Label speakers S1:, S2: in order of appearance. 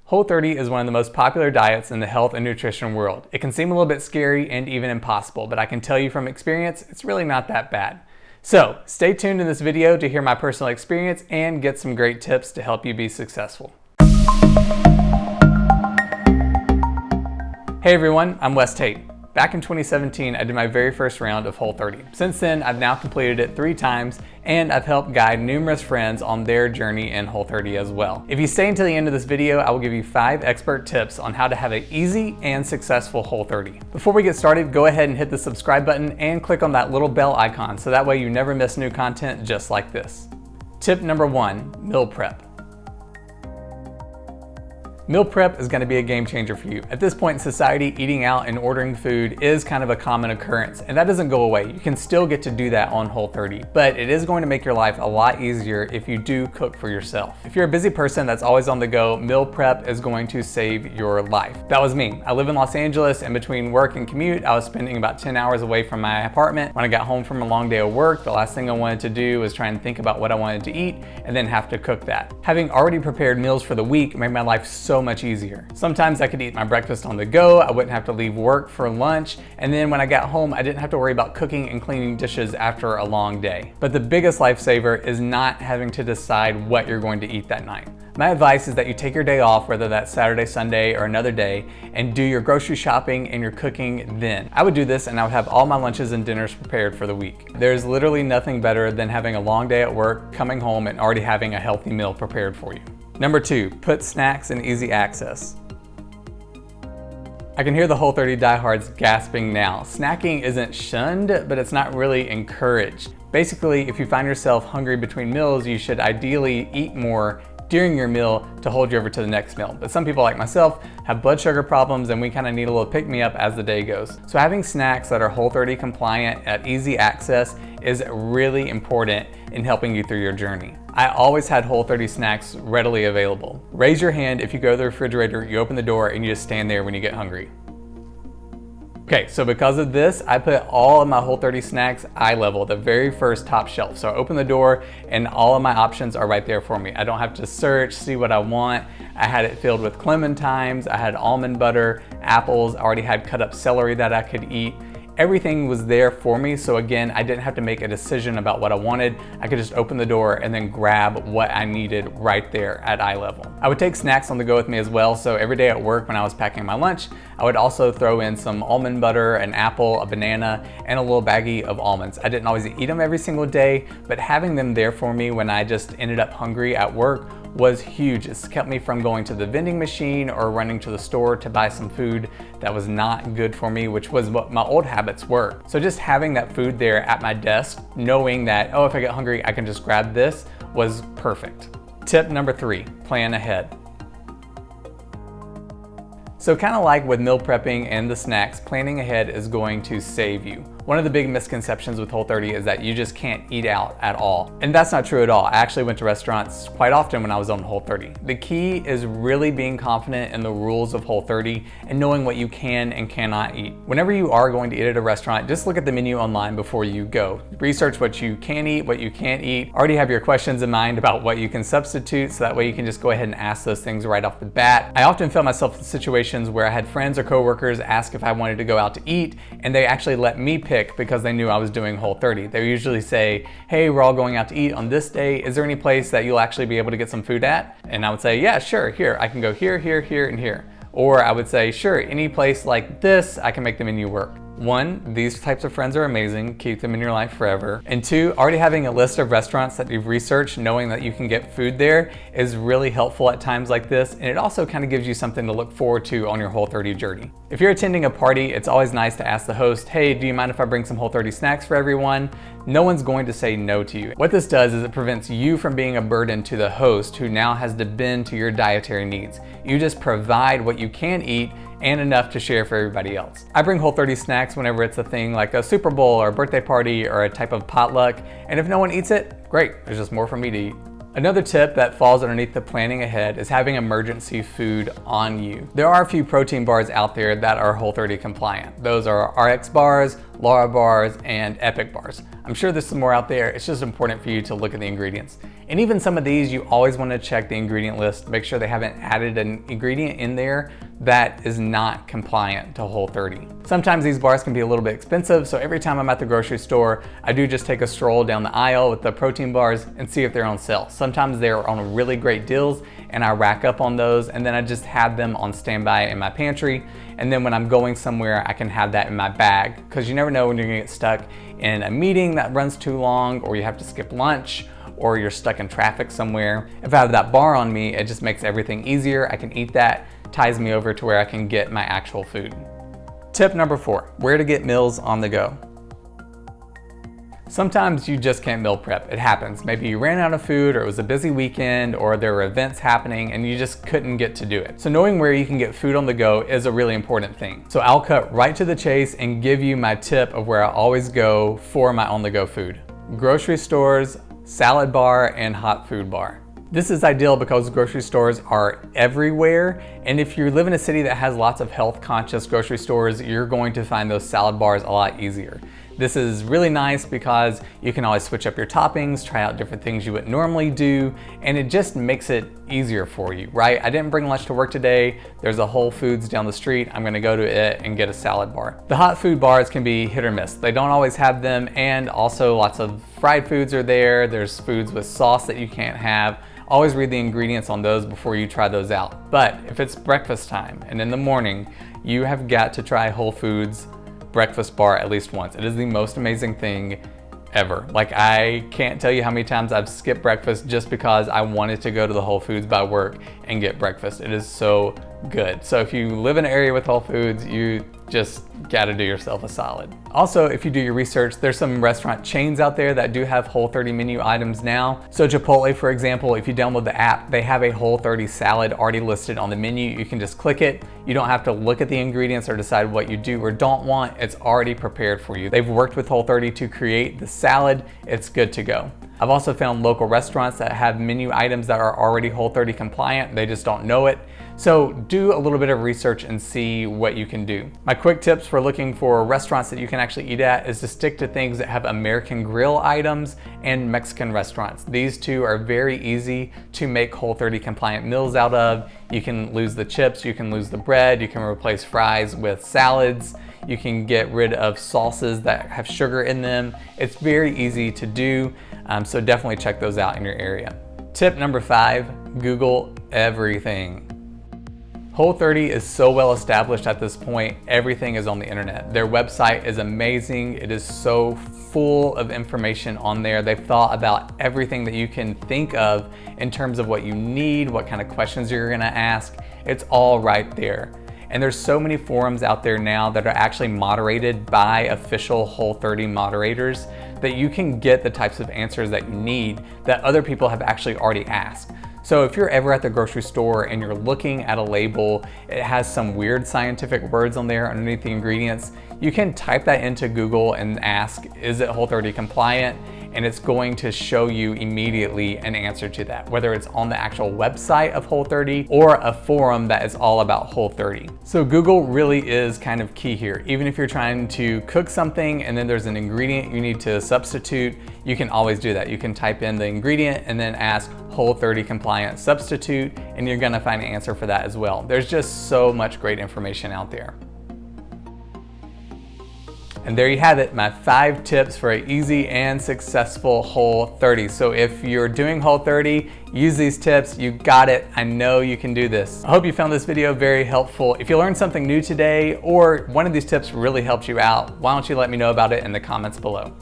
S1: Whole30 is one of the most popular diets in the health and nutrition world. It can seem a little bit scary and even impossible, but I can tell you from experience, it's really not that bad. So stay tuned in this video to hear my personal experience and get some great tips to help you be successful. Hey everyone, I'm Tate. Back in 2017, I did my very first round of Whole30. Since then, I've now completed it 3 times, and I've helped guide numerous friends on their journey in Whole30 as well. If you stay until the end of this video, I will give you 5 expert tips on how to have an easy and successful Whole30. Before we get started, go ahead and hit the subscribe button and click on that little bell icon so that way you never miss new content just like this. Tip number 1, meal prep. Meal prep is going to be a game changer for you. At this point in society, eating out and ordering food is kind of a common occurrence, and that doesn't go away. You can still get to do that on Whole30, but it is going to make your life a lot easier if you do cook for yourself. If you're a busy person that's always on the go, meal prep is going to save your life. That was me. I live in Los Angeles, and between work and commute, I was spending about 10 hours away from my apartment. When I got home from a long day of work, the last thing I wanted to do was try and think about what I wanted to eat and then have to cook that. Having already prepared meals for the week made my life so much easier. Sometimes I could eat my breakfast on the go, I wouldn't have to leave work for lunch, and then when I got home, I didn't have to worry about cooking and cleaning dishes after a long day. But the biggest lifesaver is not having to decide what you're going to eat that night. My advice is that you take your day off, whether that's Saturday, Sunday, or another day, and do your grocery shopping and your cooking then. I would do this and I would have all my lunches and dinners prepared for the week. There's literally nothing better than having a long day at work, coming home, and already having a healthy meal prepared for you. Number 2, put snacks in easy access. I can hear the Whole30 diehards gasping now. Snacking isn't shunned, but it's not really encouraged. Basically, if you find yourself hungry between meals, you should ideally eat more during your meal to hold you over to the next meal. But some people like myself have blood sugar problems and we kind of need a little pick-me-up as the day goes. So having snacks that are Whole30 compliant at easy access is really important in helping you through your journey. I always had Whole30 snacks readily available. Raise your hand if you go to the refrigerator, you open the door, and you just stand there when you get hungry. Okay, so because of this, I put all of my Whole30 snacks eye level, the very first top shelf. So I open the door and all of my options are right there for me. I don't have to search, see what I want. I had it filled with clementines, I had almond butter, apples, I already had cut up celery that I could eat. Everything was there for me, so again, I didn't have to make a decision about what I wanted. I could just open the door and then grab what I needed right there at eye level. I would take snacks on the go with me as well, so every day at work when I was packing my lunch, I would also throw in some almond butter, an apple, a banana, and a little baggie of almonds. I didn't always eat them every single day, but having them there for me when I just ended up hungry at work was huge. It's kept me from going to the vending machine or running to the store to buy some food that was not good for me, which was what my old habits were. So just having that food there at my desk, knowing that, oh, if I get hungry, I can just grab this, was perfect. Tip number 3, plan ahead. So kind of like with meal prepping and the snacks, planning ahead is going to save you. One of the big misconceptions with Whole30 is that you just can't eat out at all. And that's not true at all. I actually went to restaurants quite often when I was on Whole30. The key is really being confident in the rules of Whole30 and knowing what you can and cannot eat. Whenever you are going to eat at a restaurant, just look at the menu online before you go. Research what you can eat, what you can't eat. Already have your questions in mind about what you can substitute, so that way you can just go ahead and ask those things right off the bat. I often found myself in situations where I had friends or coworkers ask if I wanted to go out to eat, and they actually let me pick because they knew I was doing Whole30. They usually say, hey, we're all going out to eat on this day. Is there any place that you'll actually be able to get some food at? And I would say, yeah, sure, here. I can go here, here, here, and here. Or I would say, sure, any place like this, I can make the menu work. 1, these types of friends are amazing, keep them in your life forever. And 2, already having a list of restaurants that you've researched, knowing that you can get food there is really helpful at times like this, and it also kind of gives you something to look forward to on your Whole30 journey. If you're attending a party, it's always nice to ask the host, hey, do you mind if I bring some Whole30 snacks for everyone? No one's going to say no to you. What this does is it prevents you from being a burden to the host who now has to bend to your dietary needs. You just provide what you can eat and enough to share for everybody else. I bring Whole30 snacks whenever it's a thing like a Super Bowl or a birthday party or a type of potluck, and if no one eats it, great, there's just more for me to eat. Another tip that falls underneath the planning ahead is having emergency food on you. There are a few protein bars out there that are Whole30 compliant. Those are RX bars, Laura bars, and Epic bars. I'm sure there's some more out there. It's just important for you to look at the ingredients. And even some of these, you always want to check the ingredient list, make sure they haven't added an ingredient in there that is not compliant to Whole30. Sometimes these bars can be a little bit expensive, so every time I'm at the grocery store, I do just take a stroll down the aisle with the protein bars and see if they're on sale. Sometimes they're on really great deals and I rack up on those, and then I just have them on standby in my pantry. And then when I'm going somewhere, I can have that in my bag, because you never know when you're gonna get stuck in a meeting that runs too long, or you have to skip lunch, or you're stuck in traffic somewhere. If I have that bar on me, it just makes everything easier. I can eat that, ties me over to where I can get my actual food. Tip number 4, where to get meals on the go. Sometimes you just can't meal prep. It happens. Maybe you ran out of food, or it was a busy weekend, or there were events happening and you just couldn't get to do it. So knowing where you can get food on the go is a really important thing. So I'll cut right to the chase and give you my tip of where I always go for my on-the-go food. Grocery stores, salad bar, and hot food bar. This is ideal because grocery stores are everywhere, and if you live in a city that has lots of health conscious grocery stores, you're going to find those salad bars a lot easier. This is really nice because you can always switch up your toppings, try out different things you wouldn't normally do, and it just makes it easier for you, right? I didn't bring lunch to work today. There's a Whole Foods down the street. I'm gonna go to it and get a salad bar. The hot food bars can be hit or miss. They don't always have them, and also lots of fried foods are there. There's foods with sauce that you can't have. Always read the ingredients on those before you try those out. But if it's breakfast time and in the morning, you have got to try Whole Foods breakfast bar at least once. It is the most amazing thing ever. Like, I can't tell you how many times I've skipped breakfast just because I wanted to go to the Whole Foods by work and get breakfast. It is so good. So if you live in an area with Whole Foods, you just gotta do yourself a solid. Also, if you do your research, there's some restaurant chains out there that do have Whole30 menu items now. So Chipotle, for example, if you download the app, they have a Whole30 salad already listed on the menu. You can just click it. You don't have to look at the ingredients or decide what you do or don't want. It's already prepared for you. They've worked with Whole30 to create the salad. It's good to go. I've also found local restaurants that have menu items that are already Whole30 compliant. They just don't know it. So do a little bit of research and see what you can do. My quick tips for looking for restaurants that you can actually eat at is to stick to things that have American Grill items and Mexican restaurants. These two are very easy to make Whole30 compliant meals out of. You can lose the chips, you can lose the bread, you can replace fries with salads. You can get rid of sauces that have sugar in them. It's very easy to do, so definitely check those out in your area. Tip number 5, Google everything. Whole30 is so well established at this point, everything is on the internet. Their website is amazing. It is so full of information on there. They've thought about everything that you can think of in terms of what you need, what kind of questions you're gonna ask. It's all right there. And there's so many forums out there now that are actually moderated by official Whole30 moderators that you can get the types of answers that you need that other people have actually already asked. So if you're ever at the grocery store and you're looking at a label, it has some weird scientific words on there underneath the ingredients, you can type that into Google and ask, is it Whole30 compliant? And it's going to show you immediately an answer to that, whether it's on the actual website of Whole30 or a forum that is all about Whole30. So Google really is kind of key here. Even if you're trying to cook something and then there's an ingredient you need to substitute, you can always do that. You can type in the ingredient and then ask Whole30 compliant substitute, and you're gonna find an answer for that as well. There's just so much great information out there. And there you have it, my 5 tips for an easy and successful Whole30. So if you're doing Whole30, use these tips, you got it. I know you can do this. I hope you found this video very helpful. If you learned something new today or one of these tips really helped you out, why don't you let me know about it in the comments below.